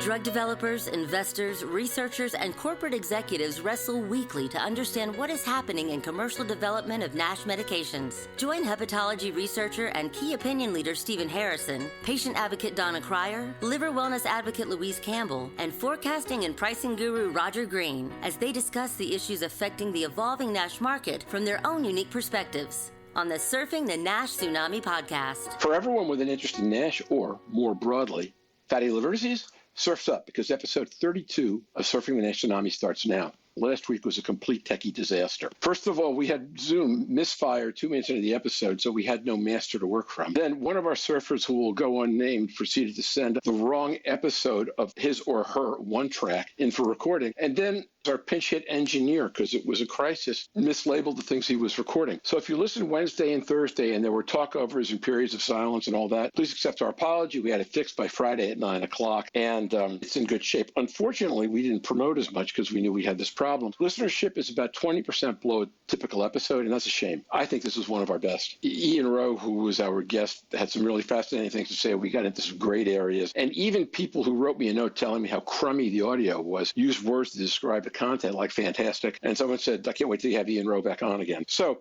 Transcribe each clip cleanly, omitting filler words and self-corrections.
Drug developers, investors, researchers, and corporate executives wrestle weekly to understand what is happening in commercial development of NASH medications. Join hepatology researcher and key opinion leader Stephen Harrison, patient advocate Donna Cryer, liver wellness advocate Louise Campbell, and forecasting and pricing guru Roger Green as they discuss the issues affecting the evolving NASH market from their own unique perspectives on the Surfing the NASH Tsunami podcast. For everyone with an interest in NASH or, more broadly, fatty liver disease, surf's up because episode 32 of Surfing the NASH Tsunami starts now. Last week was a complete techie disaster. First of all, we had Zoom misfire 2 minutes into the episode, so we had no master to work from. Then one of our surfers, who will go unnamed, proceeded to send the wrong episode of his or her one track in for recording. And then our pinch hit engineer, because it was a crisis, mislabeled the things he was recording. So if you listen Wednesday and Thursday and there were talkovers and periods of silence and all that, please accept our apology. We had it fixed by Friday at 9 o'clock, and it's in good shape. Unfortunately, we didn't promote as much because we knew we had this problem. Listenership is about 20% below a typical episode, and that's a shame. I think this was one of our best. Ian Rowe, who was our guest, had some really fascinating things to say. We got into some great areas. And even people who wrote me a note telling me how crummy the audio was used words to describe the content like fantastic. And someone said, I can't wait till you have Ian Rowe back on again. So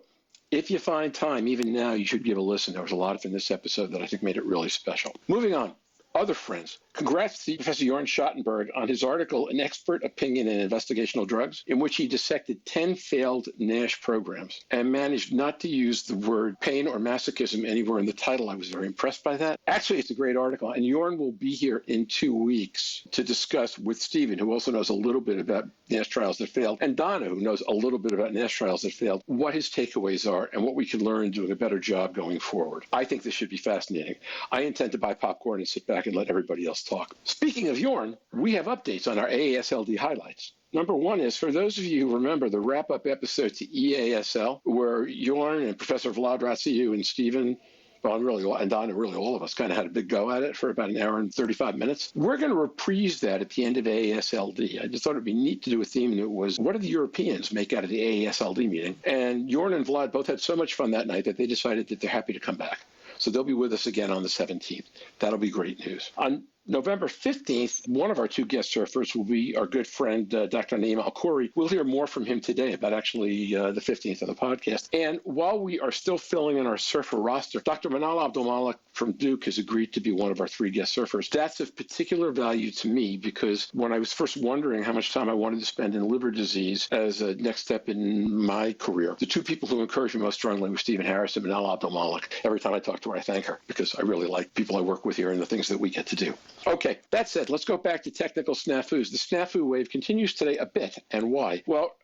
if you find time, even now, you should give a listen. There was a lot in this episode that I think made it really special. Moving on. Other friends. Congrats to Professor Jorn Schattenberg on his article, An Expert Opinion in Investigational Drugs, in which he dissected 10 failed NASH programs and managed not to use the word pain or masochism anywhere in the title. I was very impressed by that. Actually, it's a great article, and Jorn will be here in 2 weeks to discuss with Stephen, who also knows a little bit about NASH trials that failed, and Donna, who knows a little bit about NASH trials that failed, what his takeaways are and what we can learn doing a better job going forward. I think this should be fascinating. I intend to buy popcorn and sit back and let everybody else talk. Speaking of Jorn, we have updates on our AASLD highlights. Number one is, for those of you who remember the wrap-up episode to EASL, where Jorn and Professor Vlad Ratsiu and Stephen, and Donna, really all of us kind of had a big go at it for about an hour and 35 minutes. We're going to reprise that at the end of AASLD. I just thought it'd be neat to do a theme that was, what do the Europeans make out of the AASLD meeting? And Jorn and Vlad both had so much fun that night that they decided that they're happy to come back. So they'll be with us again on the 17th. That'll be great news. On November 15th, one of our two guest surfers will be our good friend, Dr. Naim Alkhouri. We'll hear more from him today about actually the 15th of the podcast. And while we are still filling in our surfer roster, Dr. Manal Abdulmalik from Duke has agreed to be one of our 3 guest surfers. That's of particular value to me because when I was first wondering how much time I wanted to spend in liver disease as a next step in my career, the 2 people who encouraged me most strongly were Stephen Harris and Manal Abdulmalik. Every time I talk to her, I thank her because I really like people I work with here and the things that we get to do. Okay, that said, let's go back to technical snafus. The snafu wave continues today a bit, and why? Well,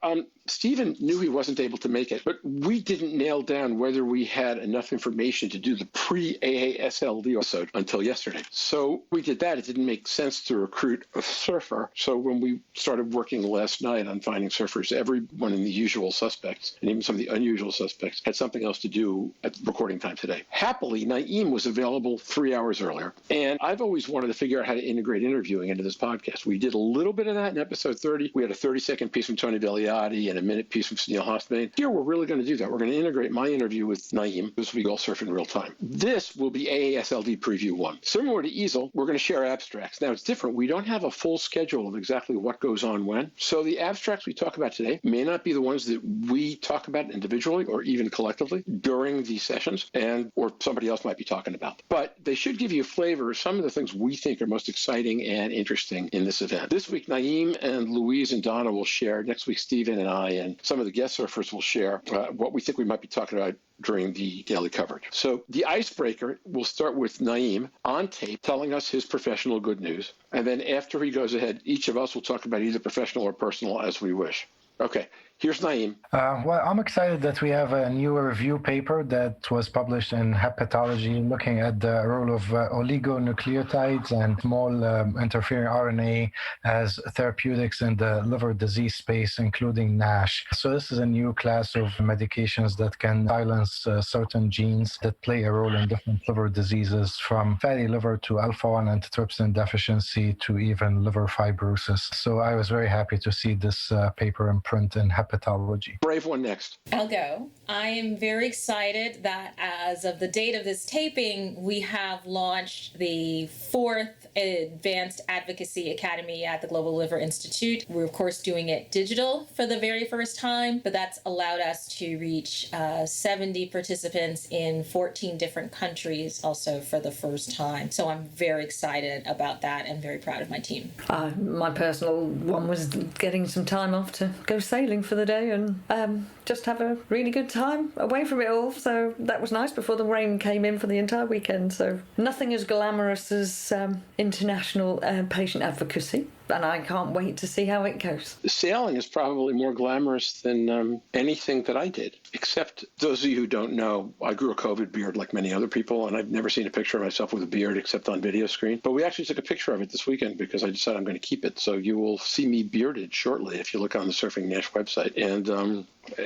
Stephen knew he wasn't able to make it, but we didn't nail down whether we had enough information to do the pre-AASLD episode until yesterday. So we did that. It didn't make sense to recruit a surfer. So when we started working last night on finding surfers, everyone in the usual suspects, and even some of the unusual suspects, had something else to do at recording time today. Happily, Naim was available 3 hours earlier, and I've always wanted to figure out how to integrate interviewing into this podcast. We did a little bit of that in episode 30. We had a 30-second piece from Tony Vegliati and a minute piece from Sunil Hosbane. Here, we're really going to do that. We're going to integrate my interview with Naim. This will be all surf in real time. This will be AASLD Preview 1. Similar to EASL, we're going to share abstracts. Now, it's different. We don't have a full schedule of exactly what goes on when. So the abstracts we talk about today may not be the ones that we talk about individually or even collectively during these sessions, or somebody else might be talking about. But they should give you a flavor of some of the things we think are most exciting and interesting in this event. This week, Naim and Louise and Donna will share. Next week, Stephen and I and some of the guest surfers will share what we think we might be talking about during the daily coverage. So the icebreaker will start with Naim on tape telling us his professional good news. And then after he goes ahead, each of us will talk about either professional or personal as we wish. Okay. Here's Naim. Well, I'm excited that we have a new review paper that was published in Hepatology looking at the role of oligonucleotides and small interfering RNA as therapeutics in the liver disease space, including NASH. So this is a new class of medications that can silence certain genes that play a role in different liver diseases, from fatty liver to alpha-1 antitrypsin deficiency to even liver fibrosis. So I was very happy to see this paper in footprint in hepatology. Brave one next. I'll go. I am very excited that as of the date of this taping, we have launched the 4th Advanced Advocacy Academy at the Global Liver Institute. We're, of course, doing it digital for the very first time, but that's allowed us to reach 70 participants in 14 different countries also for the first time. So I'm very excited about that and very proud of my team. My personal one was getting some time off to go sailing for the day and just have a really good time away from it all. So that was nice before the rain came in for the entire weekend. So nothing as glamorous as international patient advocacy. And I can't wait to see how it goes. Sailing is probably more glamorous than anything that I did, except those of you who don't know, I grew a COVID beard like many other people, and I've never seen a picture of myself with a beard except on video screen. But we actually took a picture of it this weekend because I decided I'm going to keep it. So you will see me bearded shortly if you look on the SurfingNASH website. And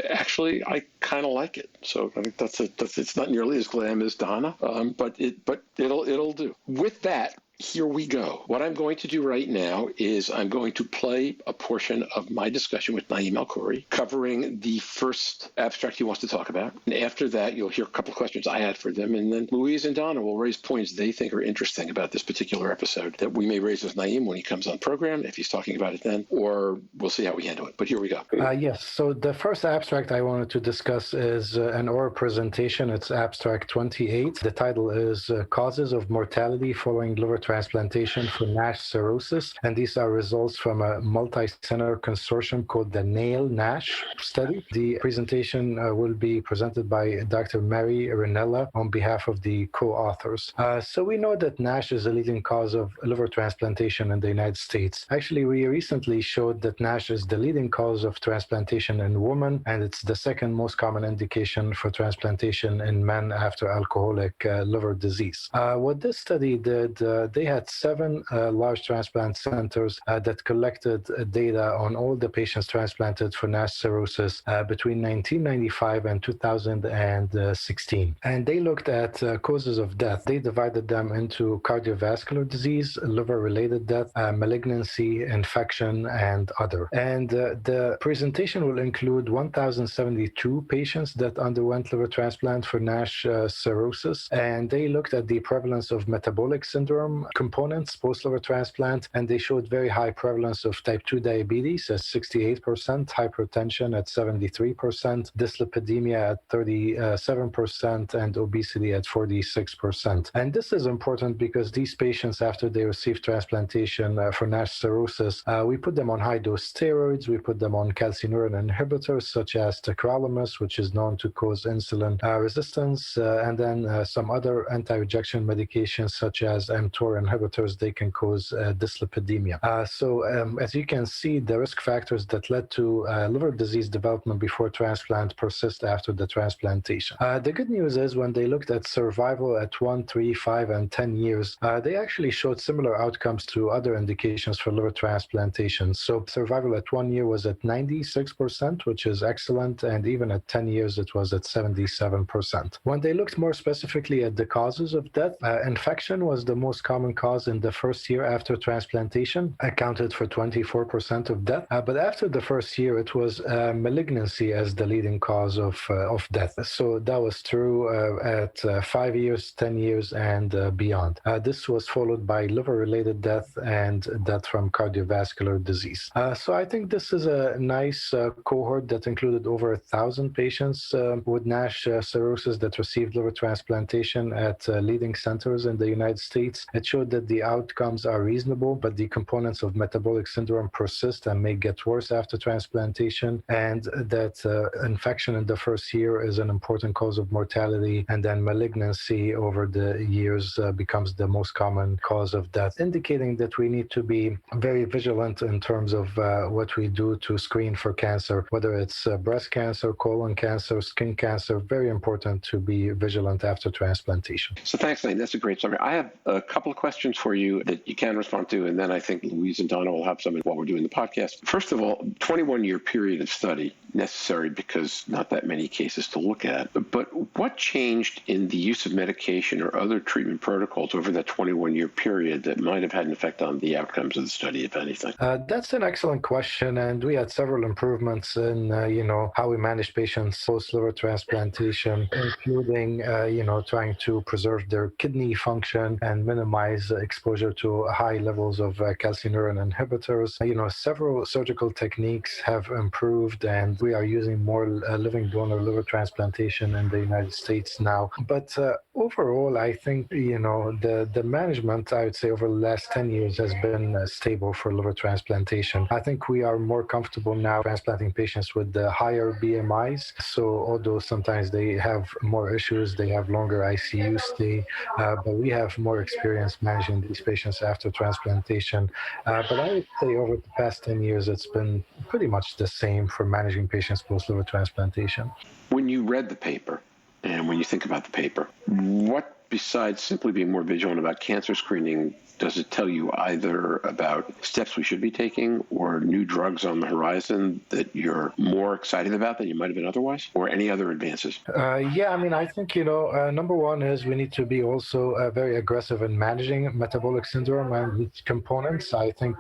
actually, I kind of like it. So I think that's it's not nearly as glam as Donna, but it'll do. With that, here we go. What I'm going to do right now is I'm going to play a portion of my discussion with Naim Alkhouri covering the first abstract he wants to talk about. And after that, you'll hear a couple of questions I had for them. And then Louise and Donna will raise points they think are interesting about this particular episode that we may raise with Naim when he comes on program, if he's talking about it then, or we'll see how we handle it. But here we go. Yes. So the first abstract I wanted to discuss is an oral presentation. It's abstract 28. The title is Causes of Mortality Following Liver Transplantation for NASH Cirrhosis, and these are results from a multi-center consortium called the Nash study. The presentation will be presented by Dr. Mary Ranella on behalf of the co-authors. So we know that NASH is a leading cause of liver transplantation in the United States. Actually, we recently showed that NASH is the leading cause of transplantation in women, and it's the second most common indication for transplantation in men after alcoholic liver disease. What this study did, they had 7 large transplant centers that collected data on all the patients transplanted for NASH cirrhosis between 1995 and 2016. And they looked at causes of death. They divided them into cardiovascular disease, liver-related death, malignancy, infection, and other. And the presentation will include 1,072 patients that underwent liver transplant for NASH cirrhosis. And they looked at the prevalence of metabolic syndrome components post-liver transplant, and they showed very high prevalence of type 2 diabetes at 68%, hypertension at 73%, dyslipidemia at 37%, and obesity at 46%. And this is important because these patients, after they receive transplantation for NASH cirrhosis, we put them on high-dose steroids, we put them on calcineurin inhibitors such as tacrolimus, which is known to cause insulin resistance, and then some other anti-rejection medications such as mTOR inhibitors. They can cause dyslipidemia. So as you can see, the risk factors that led to liver disease development before transplant persist after the transplantation. The good news is when they looked at survival at 1, 3, 5, and 10 years, they actually showed similar outcomes to other indications for liver transplantation. So survival at 1 year was at 96%, which is excellent, and even at 10 years it was at 77%. When they looked more specifically at the causes of death, infection was the most common cause in the first year after transplantation, accounted for 24% of death. But after the first year, it was malignancy as the leading cause of death. So that was true at 5 years, 10 years, and beyond. This was followed by liver-related death and death from cardiovascular disease. So I think this is a nice cohort that included over 1,000 patients with NASH cirrhosis that received liver transplantation at leading centers in the United States. It showed that the outcomes are reasonable, but the components of metabolic syndrome persist and may get worse after transplantation, and that infection in the first year is an important cause of mortality, and then malignancy over the years becomes the most common cause of death, indicating that we need to be very vigilant in terms of what we do to screen for cancer, whether it's breast cancer, colon cancer, skin cancer. Very important to be vigilant after transplantation. So thanks, Naim. That's a great summary. I have a couple of questions for you that you can respond to, and then I think Louise and Donna will have some while we're doing the podcast. First of all, 21-year period of study necessary because not that many cases to look at. But what changed in the use of medication or other treatment protocols over that 21-year period that might have had an effect on the outcomes of the study, if anything? That's an excellent question, and we had several improvements in, how we manage patients post-liver transplantation, including, trying to preserve their kidney function and minimize exposure to high levels of calcineurin inhibitors. Several surgical techniques have improved, and we are using more living donor liver transplantation in the United States now. But overall, I think, the management, I would say, over the last 10 years has been stable for liver transplantation. I think we are more comfortable now transplanting patients with higher BMIs. So although sometimes they have more issues, they have longer ICU stay, but we have more experience managing these patients after transplantation. But I would say over the past 10 years, it's been pretty much the same for managing patients post-liver transplantation. When you read the paper, and when you think about the paper, what besides simply being more vigilant about cancer screening does it tell you either about steps we should be taking or new drugs on the horizon that you're more excited about than you might have been otherwise, or any other advances? I think, number one is we need to be also very aggressive in managing metabolic syndrome and its components. I think,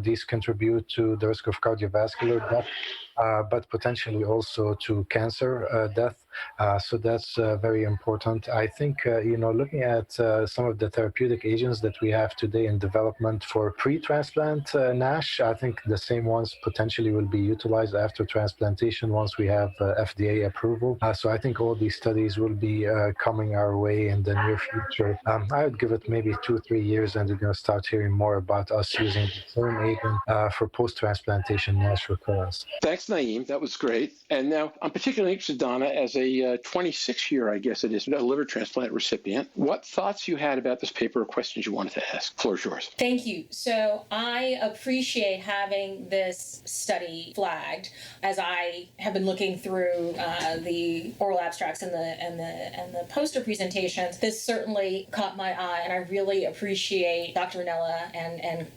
these contribute to the risk of cardiovascular death, but potentially also to cancer death. So that's very important. I think, looking at some of the therapeutic agents that we have today in development for pre-transplant NASH, I think the same ones potentially will be utilized after transplantation once we have FDA approval. So I think all these studies will be coming our way in the near future. I would give it maybe 2-3 years and we're going to start hearing more about us using the same agent for post-transplantation NASH recurrence. Thanks, Naim. That was great. And now I'm particularly interested, Donna, as a 26-year, I guess it is, a liver transplant recipient. What thoughts you had about this paper or questions you wanted to ask? Floor is yours. Thank you. So I appreciate having this study flagged as I have been looking through the oral abstracts and the poster presentations. This certainly caught my eye, and I really appreciate Dr. Ranella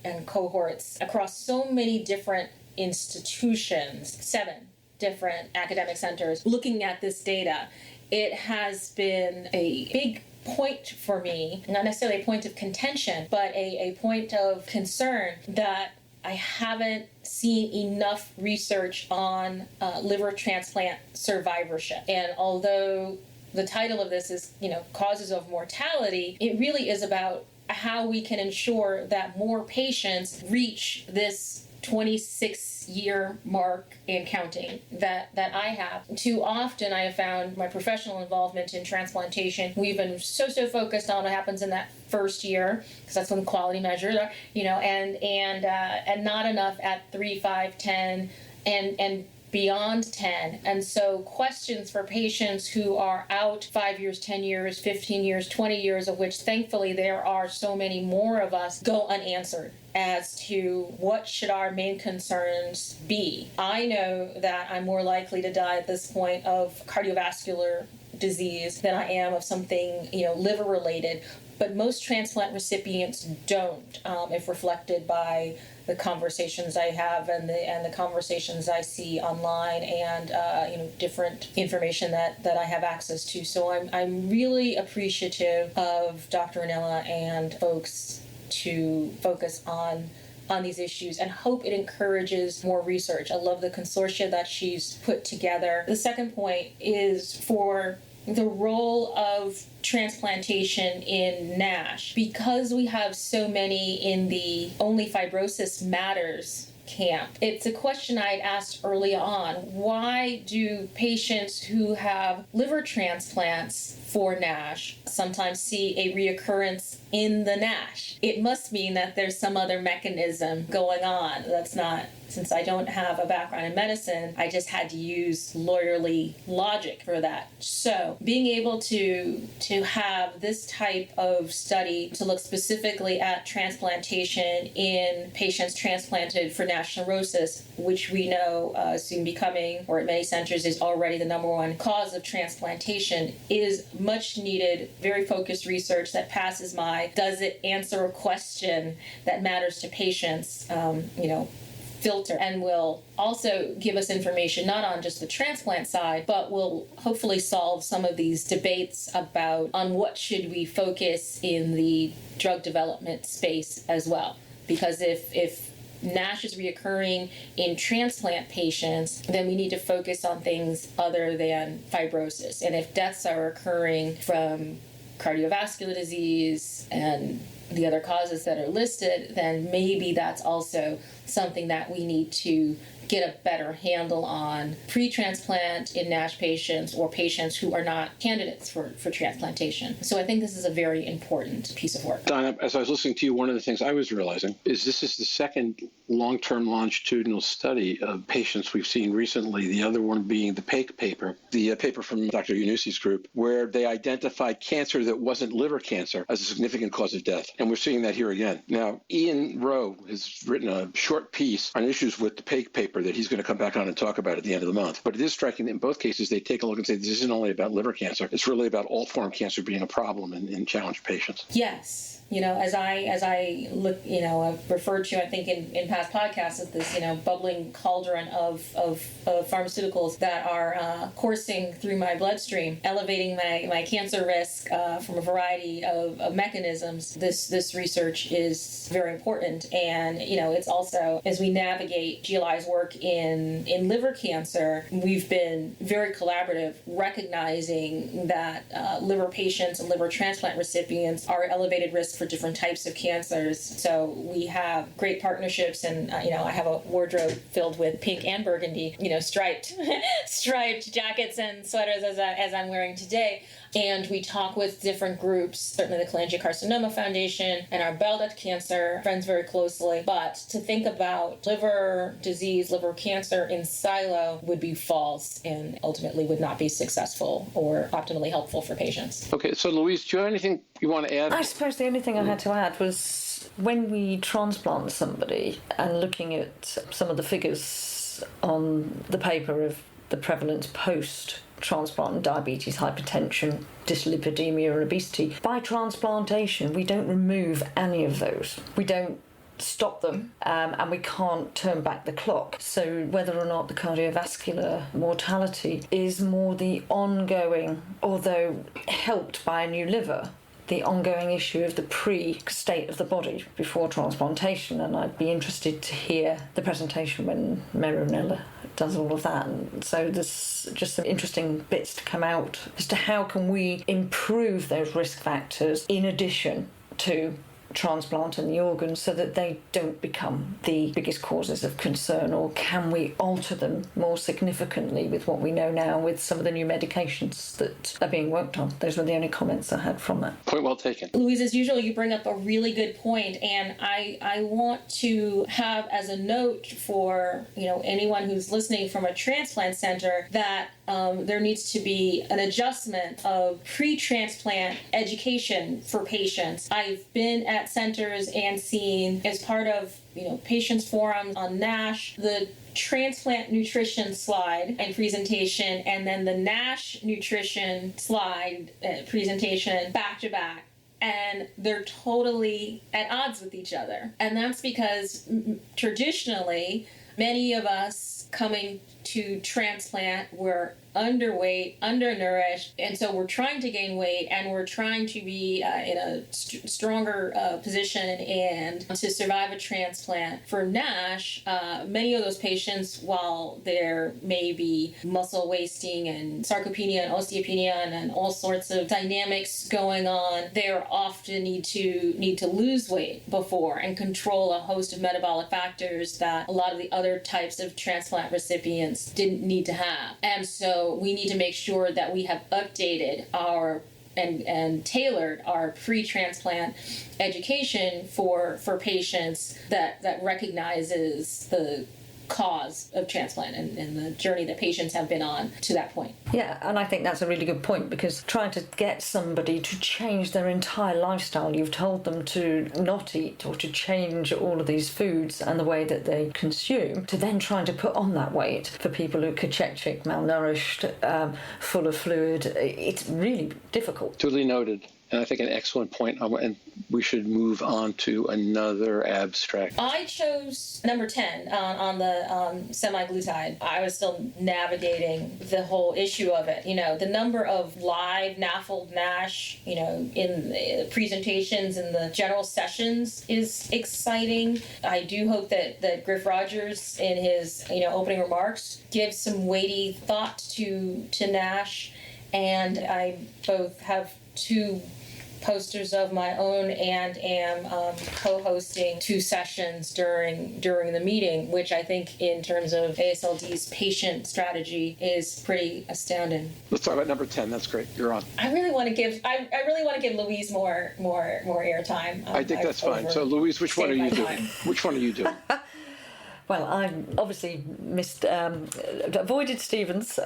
and cohorts across so many different institutions, 7 different academic centers, looking at this data. It has been a big point for me, not necessarily a point of contention, but a point of concern that I haven't seen enough research on liver transplant survivorship. And although the title of this is, causes of mortality, it really is about how we can ensure that more patients reach this 26-year mark and counting that I have. Too often I have found my professional involvement in transplantation, we've been so focused on what happens in that first year, because that's when quality measures are, and not enough at 3, 5, 10, and beyond 10. And so questions for patients who are out 5 years, 10 years, 15 years, 20 years, of which thankfully there are so many more of us, go unanswered as to what should our main concerns be. I know that I'm more likely to die at this point of cardiovascular disease than I am of something, liver related, but most transplant recipients don't, if reflected by the conversations I have and the conversations I see online and different information that I have access to. So I'm really appreciative of Dr. Ranella and folks to focus on these issues and hope it encourages more research. I love the consortia that she's put together. The second point is for the role of transplantation in NASH. Because we have so many in the Only Fibrosis Matters camp, it's a question I'd asked early on. Why do patients who have liver transplants for NASH sometimes see a reoccurrence in the NASH? It must mean that there's some other mechanism going on. That's not, since I don't have a background in medicine, I just had to use lawyerly logic for that. So being able to have this type of study to look specifically at transplantation in patients transplanted for NASH NASH cirrhosis, which we know soon becoming, or at many centers is already the number one cause of transplantation, is much needed, very focused research that passes my does it answer a question that matters to patients, filter, and will also give us information not on just the transplant side, but will hopefully solve some of these debates about on what should we focus in the drug development space as well. Because if NASH is reoccurring in transplant patients, then we need to focus on things other than fibrosis. And if deaths are occurring from cardiovascular disease and the other causes that are listed, then maybe that's also something that we need to get a better handle on pre-transplant in NASH patients or patients who are not candidates for transplantation. So I think this is a very important piece of work. Donna, as I was listening to you, one of the things I was realizing is this is the second long-term longitudinal study of patients we've seen recently, the other one being the PAKE paper, the paper from Dr. Yunusi's group, where they identified cancer that wasn't liver cancer as a significant cause of death. And we're seeing that here again. Now, Ian Rowe has written a short piece on issues with the PAKE paper that he's going to come back on and talk about at the end of the month. But it is striking that in both cases, they take a look and say, this isn't only about liver cancer. It's really about all form cancer being a problem in challenged patients. Yes. As I look, I've referred to, I think in past podcasts, as this, bubbling cauldron of pharmaceuticals that are coursing through my bloodstream, elevating my cancer risk from a variety of mechanisms. This research is very important. And, it's also, as we navigate GLI's work in liver cancer, we've been very collaborative, recognizing that liver patients and liver transplant recipients are at elevated risk for different types of cancers. So we have great partnerships, and I have a wardrobe filled with pink and burgundy, striped jackets and sweaters as I'm wearing today. And we talk with different groups, certainly the Cholangiocarcinoma Foundation and our bile duct cancer friends very closely. But to think about liver disease, liver cancer in silo would be false and ultimately would not be successful or optimally helpful for patients. Okay, so Louise, do you have anything you want to add? I suppose the only thing I had to add was when we transplant somebody and looking at some of the figures on the paper of the prevalence post-transplant diabetes, hypertension, dyslipidemia and obesity. By transplantation, we don't remove any of those. We don't stop them, and we can't turn back the clock. So whether or not the cardiovascular mortality is more the ongoing, although helped by a new liver, the ongoing issue of the pre-state of the body before transplantation. And I'd be interested to hear the presentation when Meronella does all of that. And so there's just some interesting bits to come out as to how can we improve those risk factors in addition to transplant and the organs so that they don't become the biggest causes of concern, or can we alter them more significantly with what we know now with some of the new medications that are being worked on. Those were the only comments I had from that. Point well taken. Louise, as usual, you bring up a really good point, and I want to have as a note for anyone who's listening from a transplant center that there needs to be an adjustment of pre-transplant education for patients. I've been at centers and seen, as part of patients forums on NASH, the transplant nutrition slide and presentation, and then the NASH nutrition slide presentation back to back. And they're totally at odds with each other. And that's because traditionally, many of us coming to transplant were underweight, undernourished, and so we're trying to gain weight, and we're trying to be in a stronger position and to survive a transplant. For NASH, many of those patients, while there may be muscle wasting and sarcopenia and osteopenia and all sorts of dynamics going on, they often need to lose weight before and control a host of metabolic factors that a lot of the other types of transplant recipients didn't need to have. And so we need to make sure that we have updated our and tailored our pre-transplant education for patients that recognizes the cause of transplant and the journey that patients have been on to that point. Yeah, and I think that's a really good point, because trying to get somebody to change their entire lifestyle, you've told them to not eat or to change all of these foods and the way that they consume, to then trying to put on that weight for people who are cachectic, malnourished, full of fluid, it's really difficult. Totally noted. And I think an excellent point, and we should move on to another abstract. I chose number 10 on the semiglutide. I was still navigating the whole issue of it. The number of live NAFLD NASH, in the presentations and the general sessions is exciting. I do hope that Griff Rogers, in his opening remarks, gives some weighty thought to NASH. And I both have 2 posters of my own and am co-hosting 2 sessions during the meeting, which I think in terms of AASLD's patient strategy is pretty astounding. Let's talk about number 10. That's great. You're on. I really want to give Louise more airtime. I think that's fine. So Louise, which one are you doing? Which one are you doing? Well, I obviously avoided Stevens.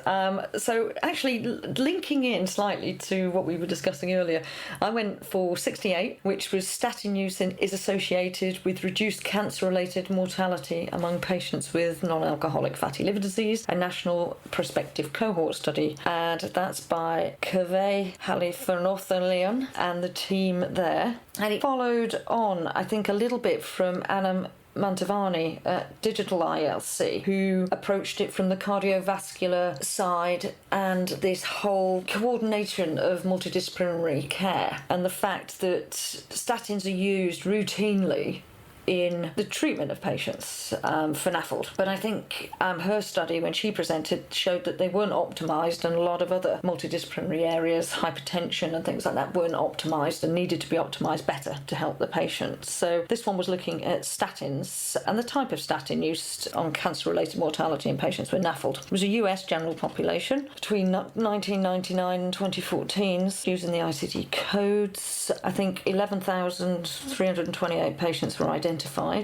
So actually, linking in slightly to what we were discussing earlier, I went for 68, which was statin use is associated with reduced cancer-related mortality among patients with non-alcoholic fatty liver disease, a national prospective cohort study. And that's by Kaveh Halifanothan and the team there. And it followed on, I think, a little bit from Anam Mantavani at Digital ILC, who approached it from the cardiovascular side and this whole coordination of multidisciplinary care, and the fact that statins are used routinely in the treatment of patients for NAFLD. But I think her study, when she presented, showed that they weren't optimised, and a lot of other multidisciplinary areas, hypertension and things like that, weren't optimised and needed to be optimised better to help the patient. So this one was looking at statins and the type of statin used on cancer-related mortality in patients with NAFLD. It was a US general population between 1999 and 2014, using the ICD codes. I think 11,328 patients were identified,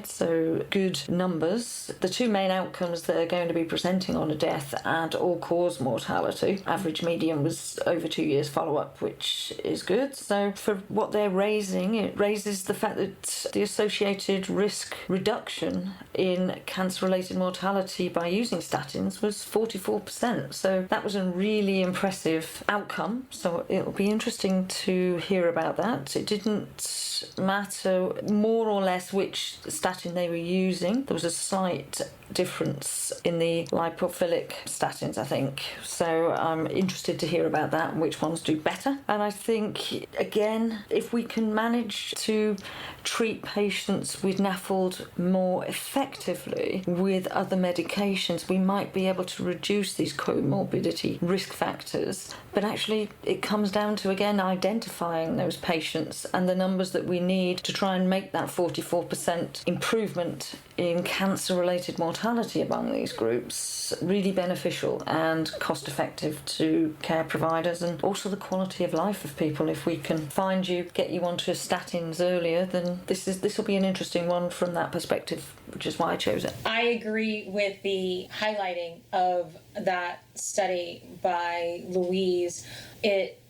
so good numbers. The 2 main outcomes they're going to be presenting on are death and all-cause mortality. Average median was over 2 years follow-up, which is good. So for what they're raising, it raises the fact that the associated risk reduction in cancer-related mortality by using statins was 44%. So that was a really impressive outcome. So it'll be interesting to hear about that. It didn't matter more or less which statin they were using. There was a slight difference in the lipophilic statins, I think. So I'm interested to hear about that and which ones do better. And I think, again, if we can manage to treat patients with NAFLD more effectively with other medications, we might be able to reduce these comorbidity risk factors. But actually, it comes down to, again, identifying those patients and the numbers that we need to try and make that 44% improvement in cancer-related mortality among these groups really beneficial and cost-effective to care providers, and also the quality of life of people. If we can find you, get you onto statins earlier, then this will be an interesting one from that perspective, which is why I chose it. I agree with the highlighting of that study by Louise. It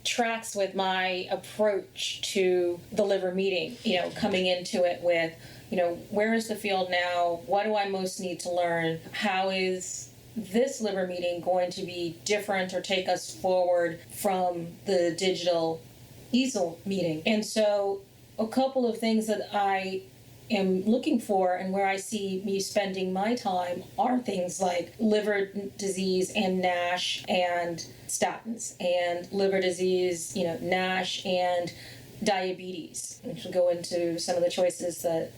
tracks with my approach to the liver meeting, coming into it with, where is the field now? What do I most need to learn? How is this liver meeting going to be different or take us forward from the digital EASL meeting? And so a couple of things that I am looking for and where I see me spending my time are things like liver disease and NASH and statins, and liver disease, NASH and diabetes. We should go into some of the choices that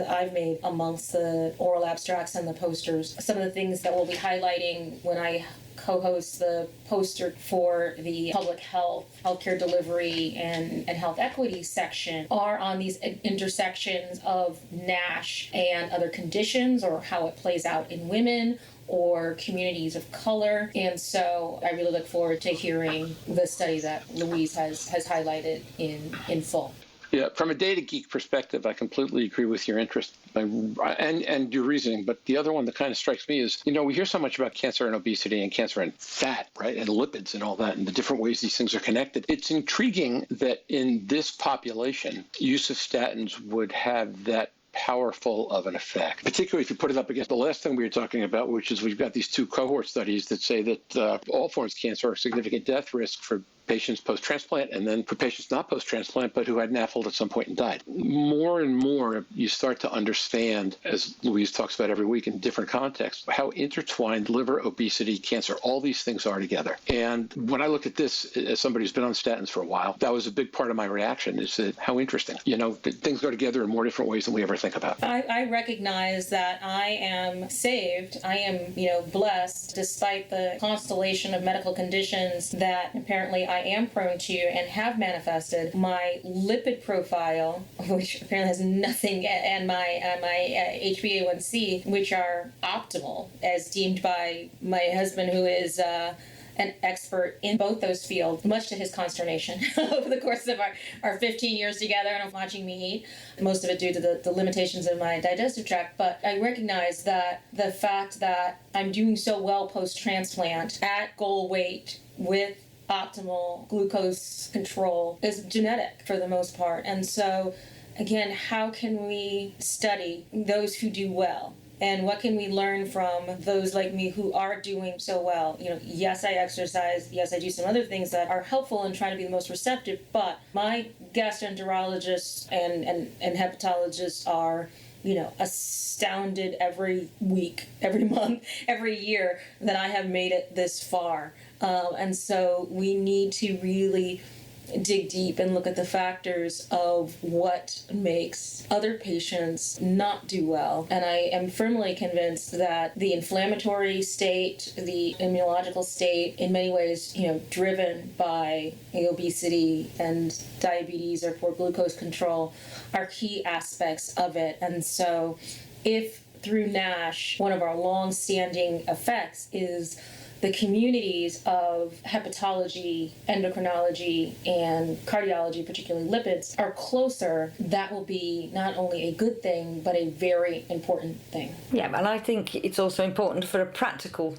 I've made amongst the oral abstracts and the posters. Some of the things that we'll be highlighting when I co-host the poster for the public health, healthcare delivery, and health equity section are on these intersections of NASH and other conditions, or how it plays out in women or communities of color. And so I really look forward to hearing the study that Louise has highlighted in full. Yeah, from a data geek perspective, I completely agree with your interest and your reasoning. But the other one that kind of strikes me is, we hear so much about cancer and obesity and cancer and fat, right, and lipids and all that, and the different ways these things are connected. It's intriguing that in this population, use of statins would have that powerful of an effect, particularly if you put it up against the last thing we were talking about, which is we've got these 2 cohort studies that say that all forms of cancer are a significant death risk for patients post-transplant, and then for patients not post-transplant, but who had NAFLD at some point and died. More and more, you start to understand, as Louise talks about every week in different contexts, how intertwined liver, obesity, cancer, all these things are together. And when I look at this, as somebody who's been on statins for a while, that was a big part of my reaction, is that how interesting. Things go together in more different ways than we ever think about. I recognize that I am saved. I am, blessed, despite the constellation of medical conditions that apparently I am prone to and have manifested. My lipid profile, which apparently has nothing, and my HbA1c, which are optimal, as deemed by my husband, who is an expert in both those fields, much to his consternation over the course of our 15 years together and watching me eat, most of it due to the limitations of my digestive tract. But I recognize that the fact that I'm doing so well post-transplant at goal weight with optimal glucose control is genetic for the most part. And so, again, how can we study those who do well? And what can we learn from those like me who are doing so well? Yes, I exercise. Yes, I do some other things that are helpful in trying to be the most receptive. But my gastroenterologists and hepatologists are, astounded every week, every month, every year that I have made it this far. And so we need to really dig deep and look at the factors of what makes other patients not do well. And I am firmly convinced that the inflammatory state, the immunological state, in many ways, driven by obesity and diabetes or poor glucose control, are key aspects of it. And so if through NASH, one of our long-standing effects is the communities of hepatology, endocrinology, and cardiology, particularly lipids, are closer, that will be not only a good thing, but a very important thing. Yeah, and I think it's also important for a practical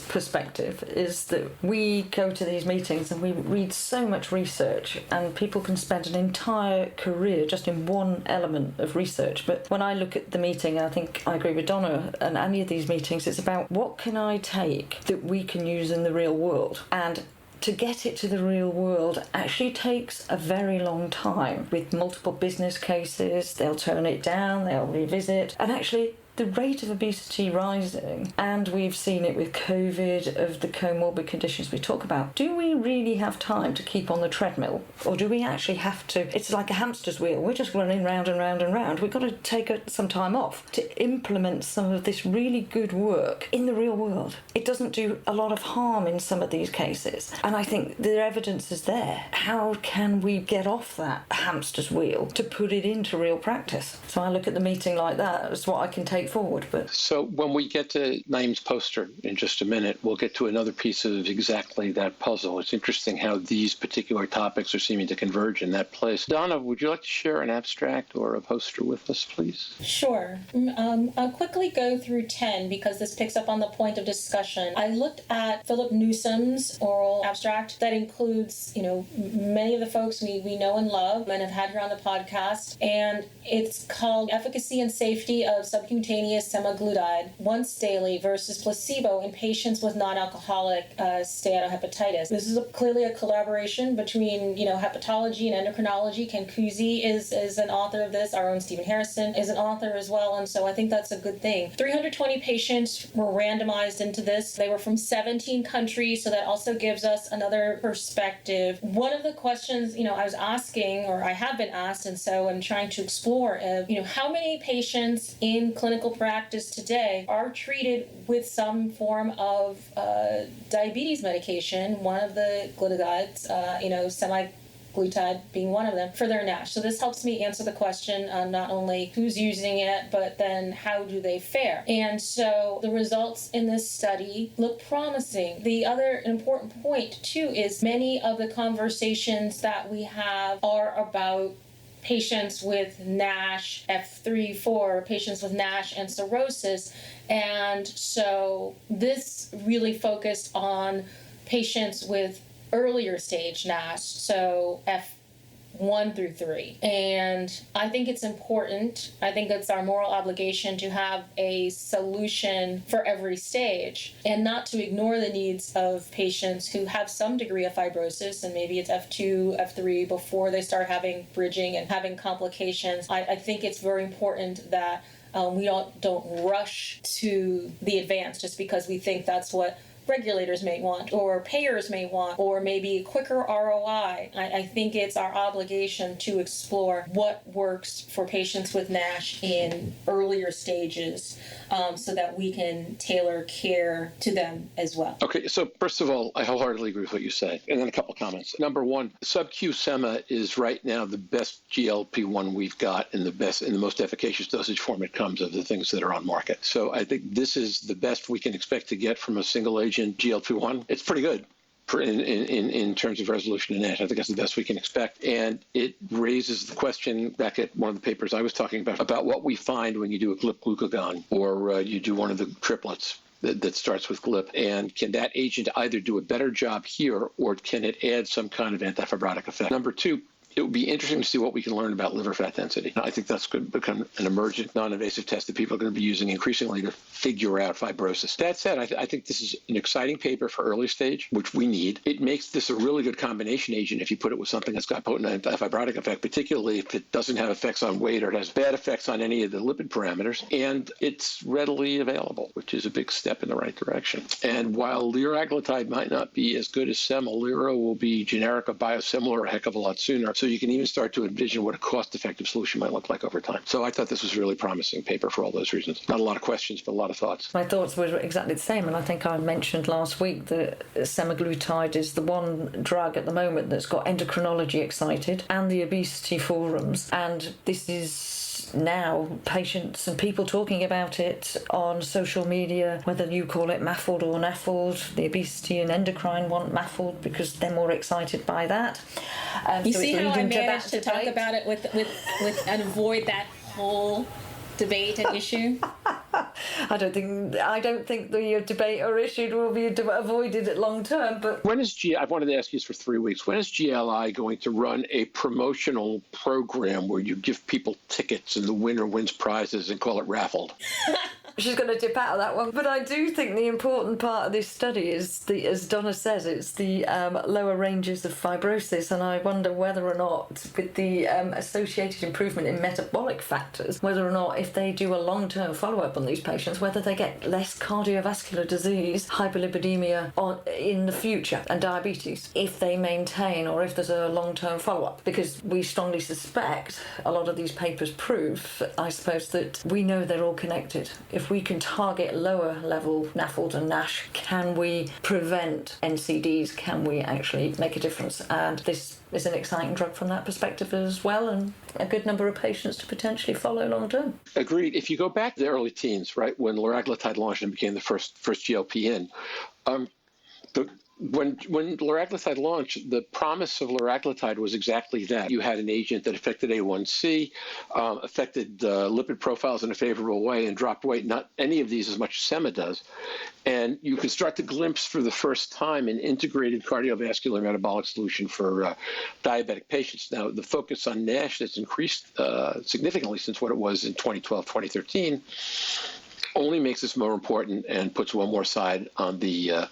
perspective is that we go to these meetings and we read so much research, and people can spend an entire career just in one element of research. But when I look at the meeting, I think I agree with Donna, and any of these meetings, it's about what can I take that we can use in the real world. And to get it to the real world actually takes a very long time. With multiple business cases, they'll turn it down, they'll revisit, and actually the rate of obesity rising, and we've seen it with COVID, of the comorbid conditions we talk about. Do we really have time to keep on the treadmill? Or do we actually have to, it's like a hamster's wheel, we're just running round and round and round. We've got to take some time off to implement some of this really good work in the real world. It doesn't do a lot of harm in some of these cases, and I think the evidence is there. How can we get off that hamster's wheel to put it into real practice? So I look at the meeting like that, that's what I can take forward. But so when we get to Naim's poster in just a minute, we'll get to another piece of exactly that puzzle. It's interesting how these particular topics are seeming to converge in that place. Donna, would you like to share an abstract or a poster with us, please? Sure. I'll quickly go through 10 because this picks up on the point of discussion. I looked at Philip Newsom's oral abstract that includes, many of the folks we know and love and have had here on the podcast, and it's called Efficacy and Safety of Subcutaneous Semiglutid once daily versus placebo in patients with non-alcoholic steatohepatitis. This is clearly a collaboration between, hepatology and endocrinology. Ken Kuzi is an author of this. Our own Stephen Harrison is an author as well, and so I think that's a good thing. 320 patients were randomized into this. They were from 17 countries, so that also gives us another perspective. One of the questions, I was asking, or I have been asked, and so I'm trying to explore, how many patients in clinical practice today are treated with some form of diabetes medication, one of the glutagides, Semiglutid being one of them, for their NASH. So this helps me answer the question on not only who's using it, but then how do they fare. And so the results in this study look promising. The other important point, too, is many of the conversations that we have are about patients with NASH, F3, 4, patients with NASH and cirrhosis. And so this really focused on patients with earlier stage NASH, so F1 through 3. And I think it's important, I think it's our moral obligation to have a solution for every stage and not to ignore the needs of patients who have some degree of fibrosis, and maybe it's F2, F3 before they start having bridging and having complications. I think it's very important that we don't rush to the advance just because we think that's what regulators may want or payers may want, or maybe quicker ROI. I think it's our obligation to explore what works for patients with NASH in earlier stages so that we can tailor care to them as well. Okay, so first of all, I wholeheartedly agree with what you say. And then a couple comments. Number one, sub-Q Sema is right now the best GLP-1 we've got and the most efficacious dosage form it comes of the things that are on market. So I think this is the best we can expect to get from a single agent GLP-1. It's pretty good in terms of resolution in NASH. I think that's the best we can expect. And it raises the question back at one of the papers I was talking about what we find when you do a GLP-glucagon or you do one of the triplets that starts with GLP. And can that agent either do a better job here or can it add some kind of antifibrotic effect? Number two, it would be interesting to see what we can learn about liver fat density. I think that's going to become an emergent, non-invasive test that people are going to be using increasingly to figure out fibrosis. That said, I think this is an exciting paper for early stage, which we need. It makes this a really good combination agent if you put it with something that's got potent antifibrotic effect, particularly if it doesn't have effects on weight or it has bad effects on any of the lipid parameters. And it's readily available, which is a big step in the right direction. And while liraglutide might not be as good as Sema, Lira will be generic or biosimilar a heck of a lot sooner. So you can even start to envision what a cost-effective solution might look like over time. So I thought this was a really promising paper for all those reasons. Not a lot of questions, but a lot of thoughts. My thoughts were exactly the same, and I think I mentioned last week that semaglutide is the one drug at the moment that's got endocrinology excited and the obesity forums, and this is now patients and people talking about it on social media, whether you call it MAFLD or NAFLD. The obesity and endocrine want MAFLD because they're more excited by that. You see how I managed to talk about it with and avoid that whole debate and issue? I don't think the debate or issue will be avoided at long term. But when is I've wanted to ask you this for 3 weeks. When is GLI going to run a promotional program where you give people tickets and the winner wins prizes and call it raffled? She's going to dip out of that one. But I do think the important part of this study is, as Donna says, it's the lower ranges of fibrosis. And I wonder whether or not, with the associated improvement in metabolic factors, whether or not if they do a long-term follow-up on these patients, whether they get less cardiovascular disease, hyperlipidemia in the future, and diabetes, if they maintain or if there's a long-term follow-up. Because we strongly suspect, a lot of these papers prove, I suppose, that we know they're all connected. If we can target lower level NAFLD and NASH, can we prevent NCDs? Can we actually make a difference? And this is an exciting drug from that perspective as well, and a good number of patients to potentially follow long term. Agreed. If you go back to the early teens, right, when liraglutide launched and became the first GLP in, when liraglutide launched, the promise of liraglutide was exactly that. You had an agent that affected A1C, affected lipid profiles in a favorable way, and dropped weight. Not any of these as much as Sema does. And you can start to glimpse for the first time an integrated cardiovascular metabolic solution for diabetic patients. Now, the focus on NASH has increased significantly since what it was in 2012, 2013. Only makes this more important and puts one more side on the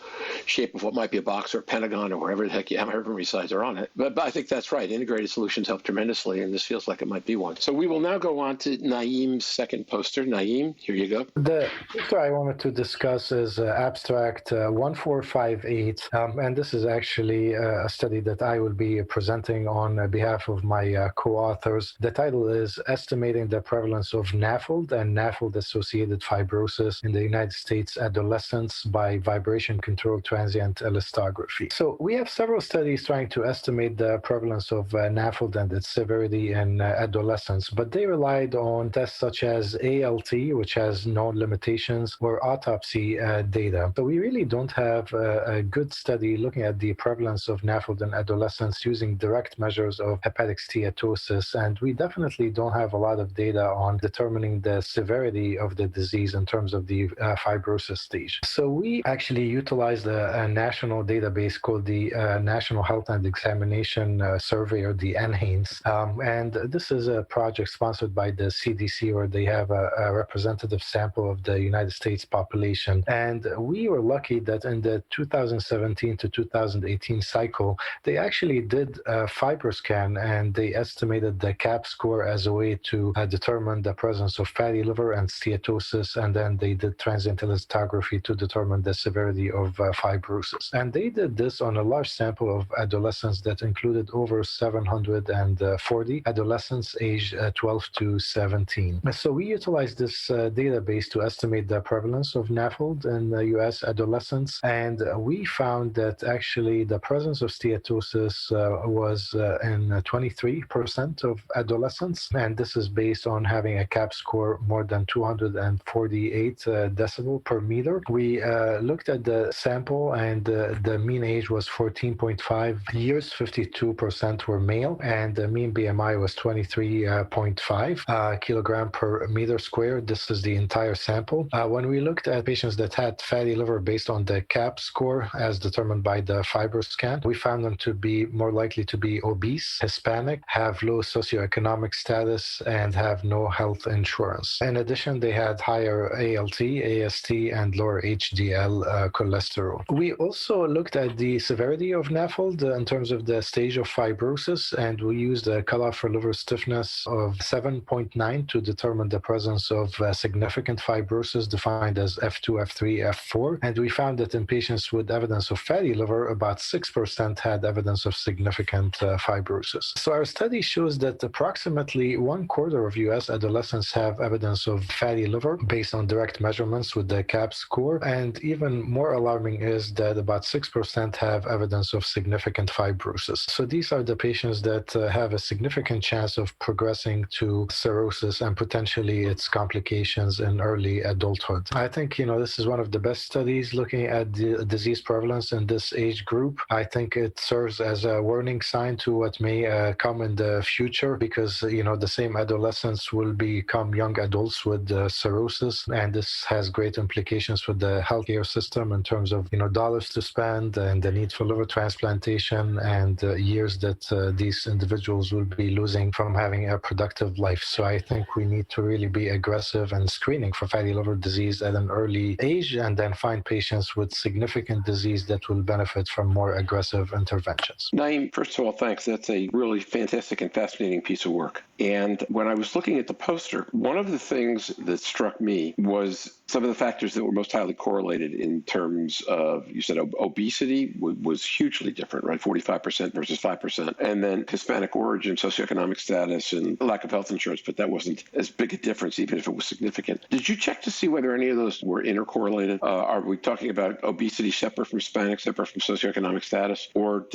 shape of what might be a box or a pentagon or wherever the heck however many sides are on it. But I think that's right. Integrated solutions help tremendously, and this feels like it might be one. So we will now go on to Naim's second poster. Naim, here you go. The poster I wanted to discuss is abstract 1458, and this is actually a study that I will be presenting on behalf of my co-authors. The title is Estimating the Prevalence of NAFLD and NAFLD-Associated Fibrosis fibrosis in the United States adolescents by vibration-controlled transient elastography. So we have several studies trying to estimate the prevalence of NAFLD and its severity in adolescents, but they relied on tests such as ALT, which has known limitations, or autopsy data. So we really don't have a good study looking at the prevalence of NAFLD in adolescents using direct measures of hepatic steatosis, and we definitely don't have a lot of data on determining the severity of the disease in terms of the fibrosis stage. So we actually utilized a national database called the National Health and Examination Survey, or the NHANES, and this is a project sponsored by the CDC, where they have a representative sample of the United States population. And we were lucky that in the 2017 to 2018 cycle, they actually did a FibroScan, and they estimated the CAP score as a way to determine the presence of fatty liver and steatosis, and then they did transient elastography to determine the severity of fibrosis. And they did this on a large sample of adolescents that included over 740 adolescents aged 12 to 17. So we utilized this database to estimate the prevalence of NAFLD in U.S. adolescents, and we found that actually the presence of steatosis was in 23% of adolescents, and this is based on having a CAP score more than 248 decibel per meter. We looked at the sample, and the mean age was 14.5 years, 52% were male, and the mean BMI was 23.5 kilogram per meter square. This is the entire sample. When we looked at patients that had fatty liver based on the CAP score as determined by the FibroScan, we found them to be more likely to be obese, Hispanic, have low socioeconomic status, and have no health insurance. In addition, they had higher ALT, AST, and lower HDL cholesterol. We also looked at the severity of NAFLD in terms of the stage of fibrosis, and we used a cutoff for liver stiffness of 7.9 to determine the presence of significant fibrosis defined as F2, F3, F4. And we found that in patients with evidence of fatty liver, about 6% had evidence of significant fibrosis. So our study shows that approximately 1/4 of U.S. adolescents have evidence of fatty liver based on direct measurements with the CAP score. And even more alarming is that about 6% have evidence of significant fibrosis. So these are the patients that have a significant chance of progressing to cirrhosis and potentially its complications in early adulthood. I think, this is one of the best studies looking at the disease prevalence in this age group. I think it serves as a warning sign to what may come in the future, because, the same adolescents will become young adults with cirrhosis, and this has great implications for the healthcare system in terms of, dollars to spend and the need for liver transplantation and years that these individuals will be losing from having a productive life. So I think we need to really be aggressive in screening for fatty liver disease at an early age, and then find patients with significant disease that will benefit from more aggressive interventions. Naim, first of all, thanks. That's a really fantastic and fascinating piece of work. And when I was looking at the poster, one of the things that struck me was some of the factors that were most highly correlated in terms of, you said obesity was hugely different, right? 45% versus 5%. And then Hispanic origin, socioeconomic status, and lack of health insurance, but that wasn't as big a difference, even if it was significant. Did you check to see whether any of those were intercorrelated? Are we talking about obesity separate from Hispanic, separate from socioeconomic status, or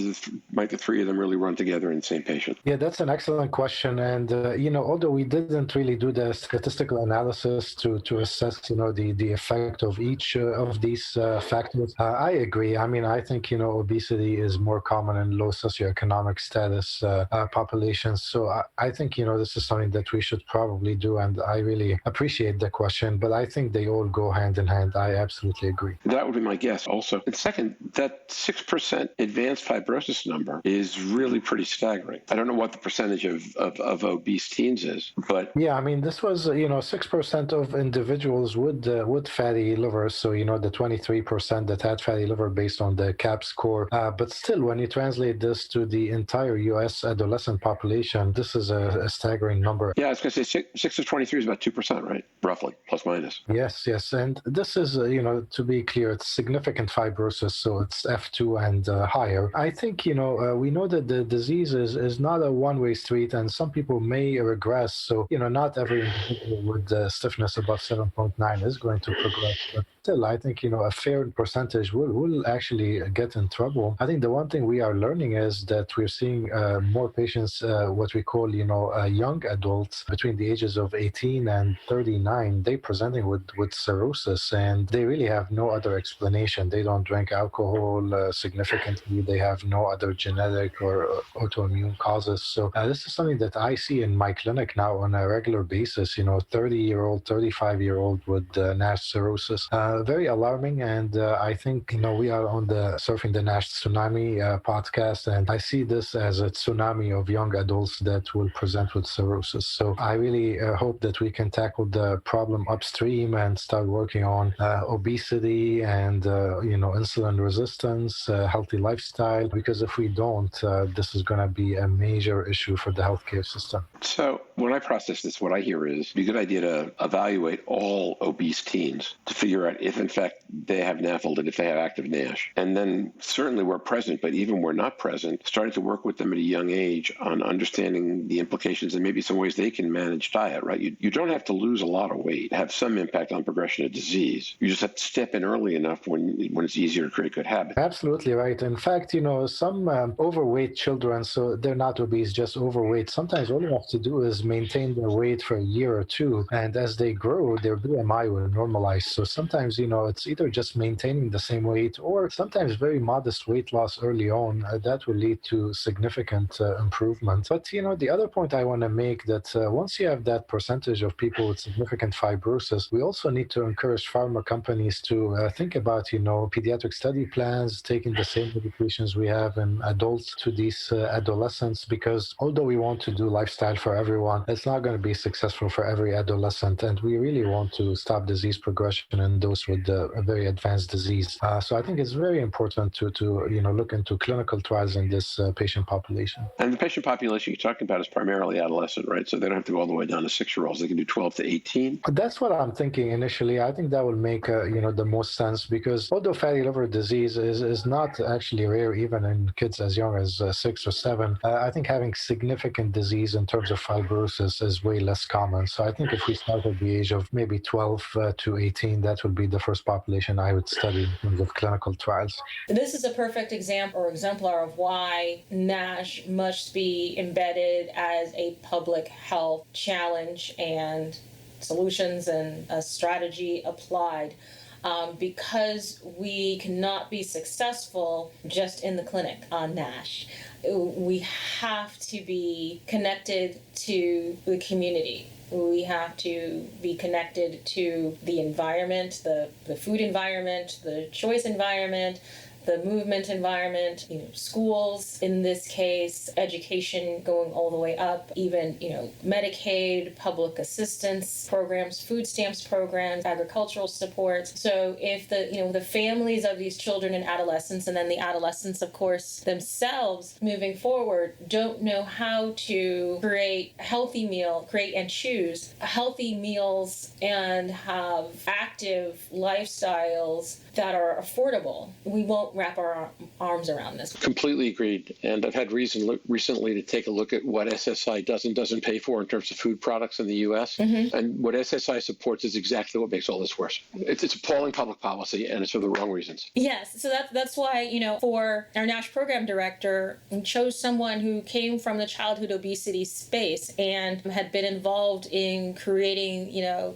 might the three of them really run together in the same patient? Yeah, that's an excellent question. And, although we didn't really do the statistical analysis to assess, the effect of each of these factors, I agree. I think, obesity is more common in low socioeconomic status populations. So I think, this is something that we should probably do. And I really appreciate the question, but I think they all go hand in hand. I absolutely agree. That would be my guess also. And second, that 6% advanced fibrosis number is really pretty staggering. I don't know what the percentage of obese teens is, but... Yeah, this was, 6% of individuals with fatty liver. So, the 23% that had fatty liver based on the CAP score. But still, when you translate this to the entire U.S. adolescent population, this is a staggering number. Yeah, I was going to say 6 of 23 is about 2%, right? Roughly, plus minus. Yes. And this is, to be clear, it's significant fibrosis, so it's F2 and higher. I think, we know that the disease is not a one-way street, and some people may regress. So, not every individual with stiffness above 7 7.9 is going to progress. But still, I think, a fair percentage will actually get in trouble. I think the one thing we are learning is that we're seeing more patients, what we call, young adults between the ages of 18 and 39, they presenting with cirrhosis, and they really have no other explanation. They don't drink alcohol significantly. They have no other genetic or autoimmune causes. So this is something that I see in my clinic now on a regular basis, 30-year-old, 35-year-old with NASH cirrhosis. Very alarming. And I think, we are on the Surfing the NASH Tsunami podcast, and I see this as a tsunami of young adults that will present with cirrhosis. So I really hope that we can tackle the problem upstream and start working on obesity and, insulin resistance, healthy lifestyle, because if we don't, this is going to be a major issue for the healthcare system. So when I process this, what I hear is it'd be a good idea to evaluate all obese teens to figure out if, in fact, they have NAFLD and if they have active NASH. And then certainly we're present, but even we're not present, starting to work with them at a young age on understanding the implications and maybe some ways they can manage diet, right? You don't have to lose a lot of weight, have some impact on progression of disease. You just have to step in early enough when it's easier to create good habits. Absolutely right. In fact, some overweight children, so they're not obese, just overweight. Sometimes all you have to do is maintain their weight for a year or two. And as they grow, their BMI will normalize. So sometimes, it's either just maintaining the same weight or sometimes very modest weight loss early on. That will lead to significant improvement. But, the other point I want to make that once you have that percentage of people with significant fibrosis, we also need to encourage pharma companies to think about, pediatric study plans, taking the same medications we have in adults to these adolescents, because although we want to do lifestyle for everyone, it's not going to be successful for every adolescent. And we really want to stop disease progression in those with a very advanced disease. So I think it's very important to look into clinical trials in this patient population. And the patient population you're talking about is primarily adolescent, right? So they don't have to go all the way down to 6-year-olds. They can do 12 to 18. That's what I'm thinking initially. I think that will make the most sense, because although fatty liver disease is not actually rare even in kids as young as 6 or 7, I think having significant disease in terms of fibrosis is way less common. So I think if we start at the age of maybe 12 to 18, that would be the first population I would study in terms of clinical trials. This is a perfect example or exemplar of why NASH must be embedded as a public health challenge and solutions and a strategy applied. Because we cannot be successful just in the clinic on NASH. We have to be connected to the community. We have to be connected to the environment, the food environment, the choice environment, the movement environment, schools in this case, education going all the way up, even, Medicaid, public assistance programs, food stamps programs, agricultural support. So if the families of these children and adolescents, and then the adolescents, of course, themselves moving forward, don't know how to create and choose healthy meals and have active lifestyles that are affordable, we won't wrap our arms around this. Completely agreed. And I've had reason recently to take a look at what SSI does and doesn't pay for in terms of food products in the U.S. Mm-hmm. And what SSI supports is exactly what makes all this worse. It's appalling public policy, and it's for the wrong reasons. Yes. So that's why, for our NASH program director, we chose someone who came from the childhood obesity space and had been involved in creating,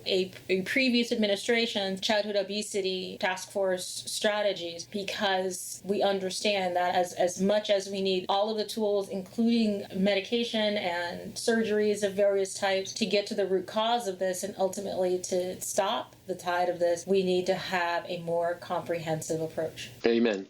a previous administration's childhood obesity task force strategies, because we understand that as much as we need all of the tools, including medication and surgeries of various types, to get to the root cause of this and ultimately to stop the tide of this, we need to have a more comprehensive approach. Amen.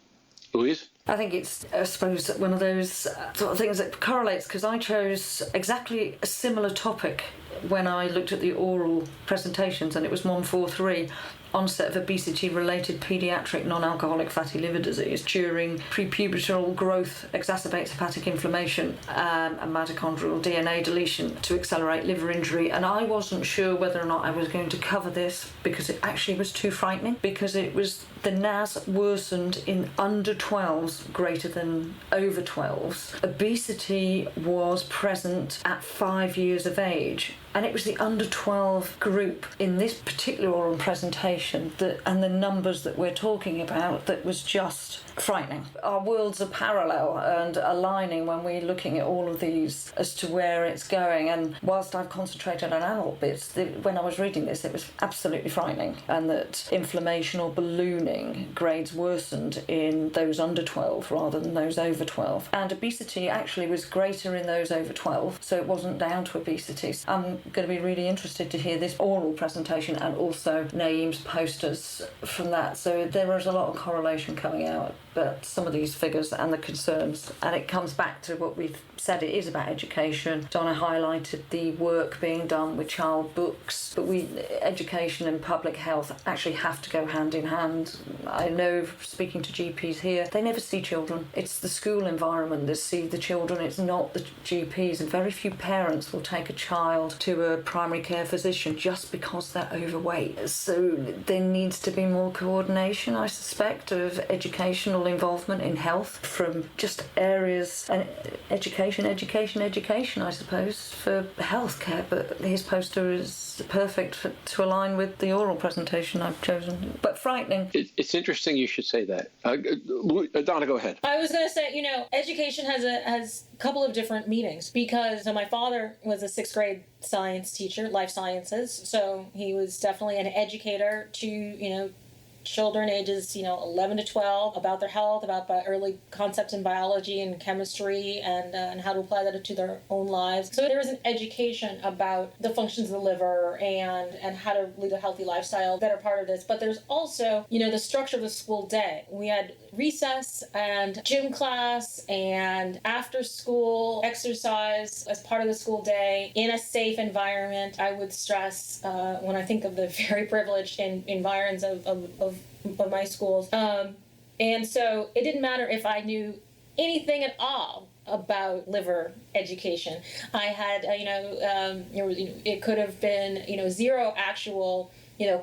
Louise? I think it's, I suppose, one of those sort of things that correlates, because I chose exactly a similar topic when I looked at the oral presentations, and it was 143, onset of obesity-related pediatric non-alcoholic fatty liver disease during prepubertal growth exacerbates hepatic inflammation and mitochondrial DNA deletion to accelerate liver injury. And I wasn't sure whether or not I was going to cover this, because it actually was too frightening, because it was the NAS worsened in under 12s greater than over 12s. Obesity was present at 5 years of age. And it was the under 12 group in this particular oral presentation and the numbers that we're talking about that was just frightening. Our worlds are parallel and aligning when we're looking at all of these as to where it's going. And whilst I've concentrated on adult bits, when I was reading this, it was absolutely frightening. And that inflammation or ballooning grades worsened in those under 12 rather than those over 12. And obesity actually was greater in those over 12, so it wasn't down to obesity. I'm going to be really interested to hear this oral presentation and also Naim's posters from that. So there is a lot of correlation coming out, but some of these figures and the concerns, and it comes back to what we've said, it is about education. Donna highlighted the work being done with child books, but education and public health actually have to go hand in hand. I know, speaking to GPs here, they never see children. It's the school environment that see the children, it's not the GPs, and very few parents will take a child to a primary care physician just because they're overweight. So there needs to be more coordination, I suspect, of educational involvement in health from just areas and education, I suppose, for healthcare. But his poster is perfect to align with the oral presentation I've chosen, but frightening. It's interesting you should say that. Donna, go ahead. I was going to say, education has a couple of different meanings, because my father was a 6th grade science teacher, life sciences, so he was definitely an educator to, children ages 11 to 12 about their health, about early concepts in biology and chemistry, and how to apply that to their own lives. So there is an education about the functions of the liver and how to lead a healthy lifestyle that are part of this. But there's also the structure of the school day. We had recess and gym class and after school exercise as part of the school day in a safe environment. I would stress when I think of the very privileged environs of my schools. And so it didn't matter if I knew anything at all about liver education. I had, it could have been, zero actual,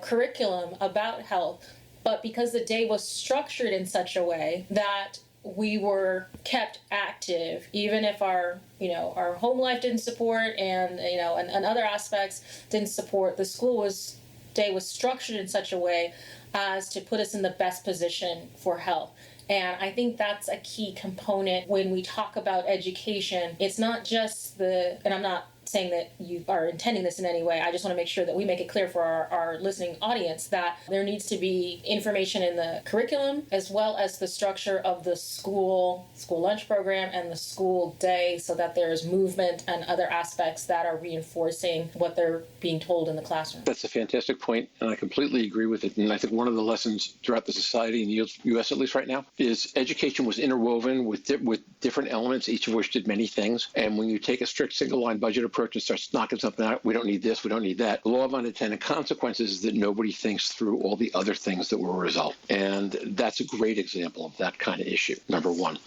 curriculum about health. But because the day was structured in such a way that we were kept active, even if our home life didn't support and other aspects didn't support, the day was structured in such a way as to put us in the best position for health. And I think that's a key component when we talk about education. It's not just and I'm not saying that you are intending this in any way. I just want to make sure that we make it clear for our listening audience that there needs to be information in the curriculum as well as the structure of the school lunch program and the school day, so that there's movement and other aspects that are reinforcing what they're being told in the classroom. That's a fantastic point, and I completely agree with it. And I think one of the lessons throughout the society in the U.S., at least right now, is education was interwoven with different elements, each of which did many things. And when you take a strict single-line budget approach and starts knocking something out, we don't need this, we don't need that, the law of unintended consequences is that nobody thinks through all the other things that will result. And that's a great example of that kind of issue, number one.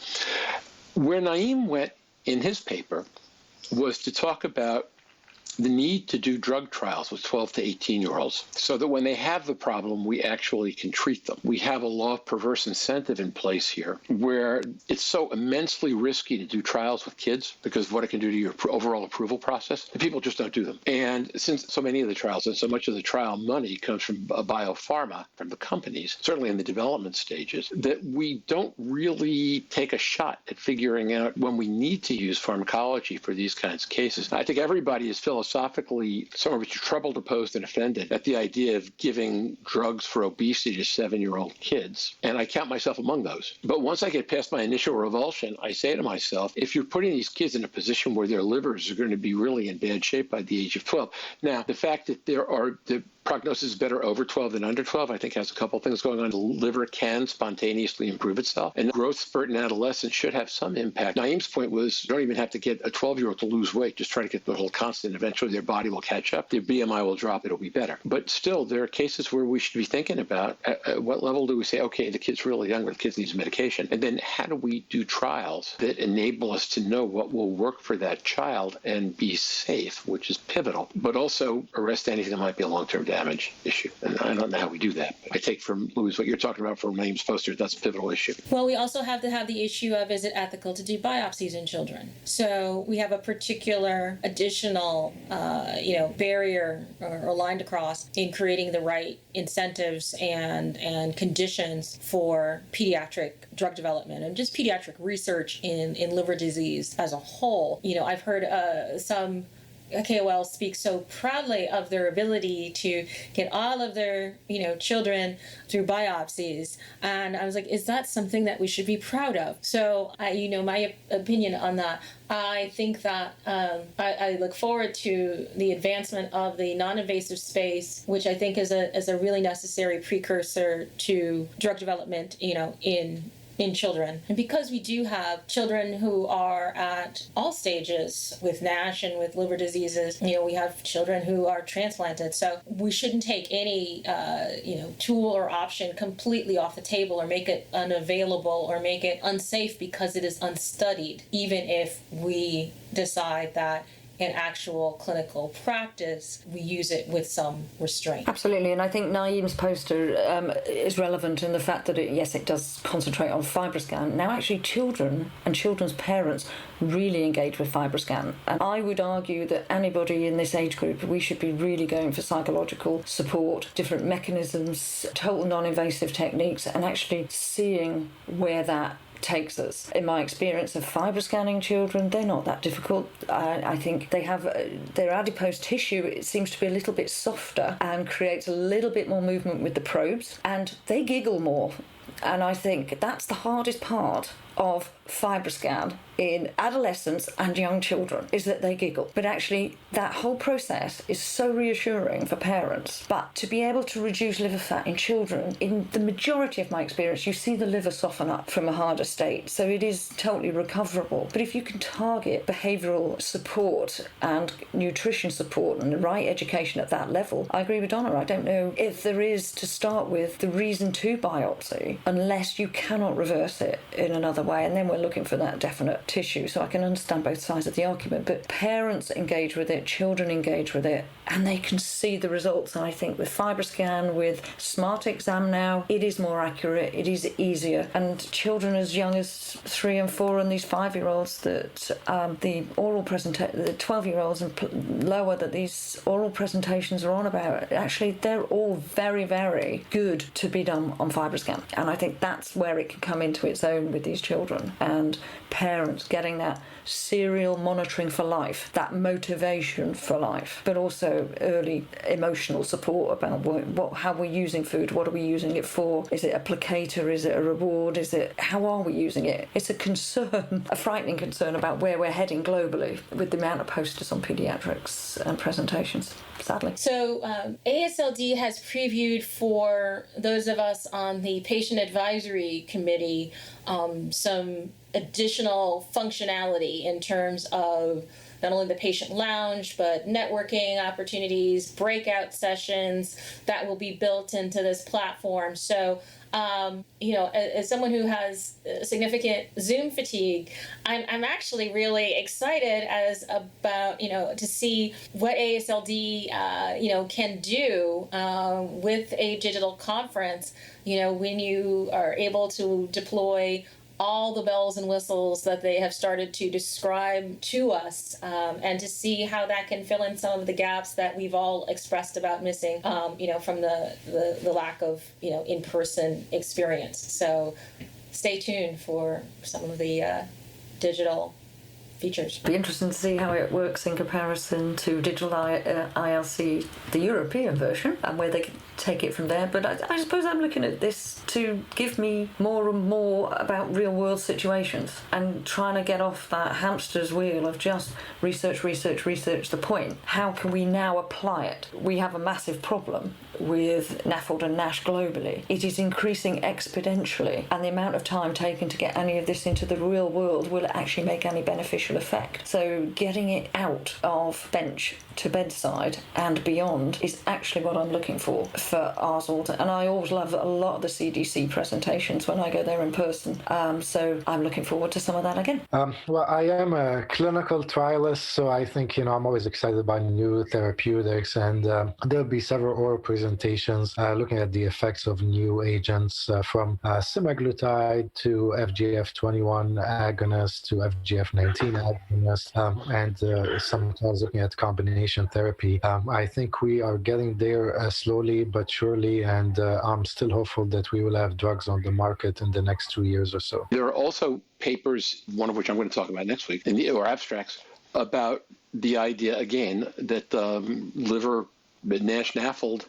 Where Naim went in his paper was to talk about the need to do drug trials with 12 to 18-year-olds so that when they have the problem, we actually can treat them. We have a law of perverse incentive in place here where it's so immensely risky to do trials with kids because of what it can do to your overall approval process, that people just don't do them. And since so many of the trials and so much of the trial money comes from biopharma, from the companies, certainly in the development stages, that we don't really take a shot at figuring out when we need to use pharmacology for these kinds of cases. I think everybody is philosophically somewhat troubled, opposed, and offended at the idea of giving drugs for obesity to 7-year-old kids. And I count myself among those. But once I get past my initial revulsion, I say to myself, if you're putting these kids in a position where their livers are going to be really in bad shape by the age of 12. Now, the fact that the prognosis is better over 12 than under 12, I think has a couple of things going on. The liver can spontaneously improve itself, and growth spurt in adolescence should have some impact. Naim's point was, you don't even have to get a 12-year-old to lose weight. Just try to get the whole constant. Eventually, their body will catch up. Their BMI will drop. It'll be better. But still, there are cases where we should be thinking about at what level do we say, okay, the kid's really young, but the kid needs medication. And then how do we do trials that enable us to know what will work for that child and be safe, which is pivotal, but also arrest anything that might be a long-term damage issue. And I don't know how we do that. But I take from Louise what you're talking about from Naim's poster. That's a pivotal issue. Well, we also have to have the issue of, is it ethical to do biopsies in children? So we have a particular additional, barrier or line to cross in creating the right incentives and conditions for pediatric drug development and just pediatric research in liver disease as a whole. I've heard some KOLs speak so proudly of their ability to get all of their, children through biopsies. And I was like, is that something that we should be proud of? So, my opinion on that, I think that I look forward to the advancement of the non-invasive space, which I think is a really necessary precursor to drug development, in children. And because we do have children who are at all stages with NASH and with liver diseases, we have children who are transplanted. So we shouldn't take any, tool or option completely off the table or make it unavailable or make it unsafe because it is unstudied, even if we decide that in actual clinical practice, we use it with some restraint. Absolutely, and I think Naim's poster is relevant in the fact that, it does concentrate on FibroScan. Now, actually, children and children's parents really engage with FibroScan. And I would argue that anybody in this age group, we should be really going for psychological support, different mechanisms, total non-invasive techniques, and actually seeing where that takes us. In my experience of fibroscanning children, they're not that difficult. I think they have their adipose tissue, it seems to be a little bit softer and creates a little bit more movement with the probes, and they giggle more. And I think that's the hardest part of FibroScan in adolescents and young children, is that they giggle. But actually, that whole process is so reassuring for parents. But to be able to reduce liver fat in children, in the majority of my experience, you see the liver soften up from a harder state. So it is totally recoverable. But if you can target behavioural support and nutrition support and the right education at that level, I agree with Donna. I don't know if there is, to start with, the reason to biopsy, unless you cannot reverse it in another way. And then we're looking for that definite tissue. So I can understand both sides of the argument, but parents engage with it, children engage with it, and they can see the results. And I think with FibroScan, with Smart Exam now, it is more accurate, it is easier. And children as young as 3 and 4 and these 5-year-olds that the 12-year-olds and lower that these oral presentations are on about, actually they're all very, very good to be done on FibroScan. And I think that's where it can come into its own with these children, and parents getting that serial monitoring for life, that motivation for life, but also early emotional support about how we're using food, what are we using it for, is it a placator, is it a reward, how are we using it? It's a concern, a frightening concern about where we're heading globally with the amount of posters on pediatrics and presentations, sadly. So AASLD has previewed for those of us on the patient advisory committee some additional functionality in terms of not only the patient lounge, but networking opportunities, breakout sessions that will be built into this platform. So, as someone who has significant Zoom fatigue, I'm actually really excited to see what AASLD, can do with a digital conference, when you are able to deploy all the bells and whistles that they have started to describe to us, and to see how that can fill in some of the gaps that we've all expressed about missing, from the lack of, in-person experience. So stay tuned for some of the digital features. Be interesting to see how it works in comparison to digital ILC, the European version, and where they can take it from there. But I suppose I'm looking at this to give me more and more about real world situations and trying to get off that hamster's wheel of just research the point. How can we now apply it? We have a massive problem with NAFLD and NASH globally, it is increasing exponentially, and the amount of time taken to get any of this into the real world will actually make any beneficial effect. So getting it out of bench to bedside and beyond is actually what I'm looking for AASLD. And I always love a lot of the CDC presentations when I go there in person. So I'm looking forward to some of that again. Well, I am a clinical trialist, so I think, I'm always excited about new therapeutics, and there'll be several oral presentations looking at the effects of new agents from Semiglutid to FGF21 agonist to FGF19 agonist, and sometimes looking at combination therapy. I think we are getting there slowly but surely, and I'm still hopeful that we will have drugs on the market in the next 2 years or so. There are also papers, one of which I'm going to talk about next week, or abstracts, about the idea, again, that liver NASH NAFLD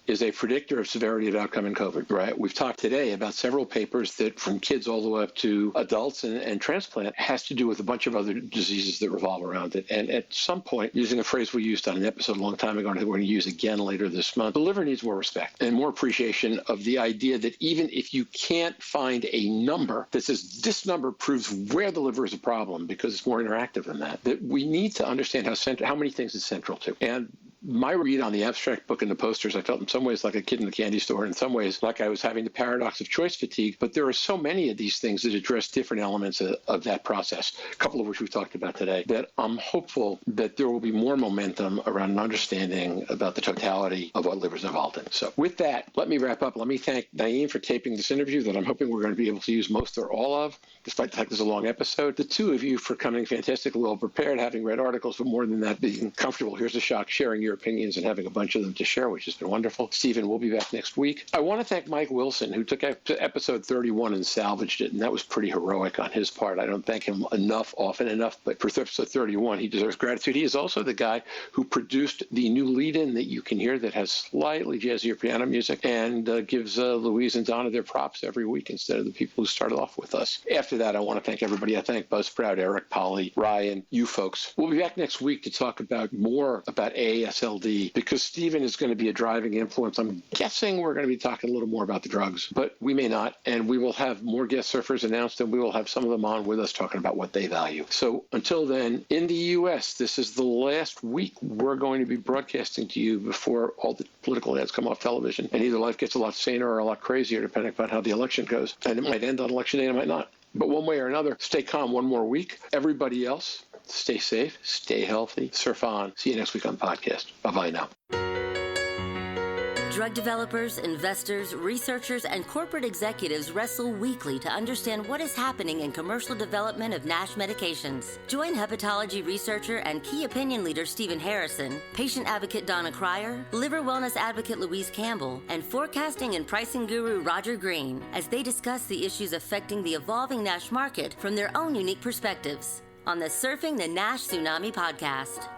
is a predictor of severity of outcome in COVID, right? We've talked today about several papers that from kids all the way up to adults and transplant has to do with a bunch of other diseases that revolve around it. And at some point, using a phrase we used on an episode a long time ago and we're going to use again later this month, the liver needs more respect and more appreciation of the idea that even if you can't find a number that says this number proves where the liver is a problem because it's more interactive than that we need to understand how many things it's central to. And my read on the abstract book and the posters, I felt in some ways like a kid in the candy store, in some ways like I was having the paradox of choice fatigue. But there are so many of these things that address different elements of that process, a couple of which we've talked about today, that I'm hopeful that there will be more momentum around an understanding about the totality of what liver is involved in. So with that, let me wrap up. Let me thank Naim for taping this interview that I'm hoping we're going to be able to use most or all of, despite the fact this is a long episode. The two of you for coming fantastically well prepared, having read articles, but more than that, being comfortable. Here's a shock, sharing your opinions and having a bunch of them to share, which has been wonderful. Stephen, we'll be back next week. I want to thank Mike Wilson, who took episode 31 and salvaged it, and that was pretty heroic on his part. I don't thank him often enough, but for episode 31, he deserves gratitude. He is also the guy who produced the new lead-in that you can hear that has slightly jazzier piano music and gives Louise and Donna their props every week instead of the people who started off with us. After that, I want to thank everybody. I thank Buzzsprout, Eric, Polly, Ryan, you folks. We'll be back next week to talk more about AASLD, because Stephen is going to be a driving influence. I'm guessing we're going to be talking a little more about the drugs, but we may not. And we will have more guest surfers announced, and we will have some of them on with us talking about what they value. So until then, in the U.S., this is the last week we're going to be broadcasting to you before all the political ads come off television. And either life gets a lot saner or a lot crazier, depending upon how the election goes. And it might end on election day, and it might not. But one way or another, stay calm one more week. Everybody else, stay safe, stay healthy, surf on. See you next week on the podcast. Bye-bye now. Drug developers, investors, researchers, and corporate executives wrestle weekly to understand what is happening in commercial development of NASH medications. Join hepatology researcher and key opinion leader Stephen Harrison, patient advocate Donna Cryer, liver wellness advocate Louise Campbell, and forecasting and pricing guru Roger Green as they discuss the issues affecting the evolving NASH market from their own unique perspectives on the Surfing the NASH Tsunami podcast.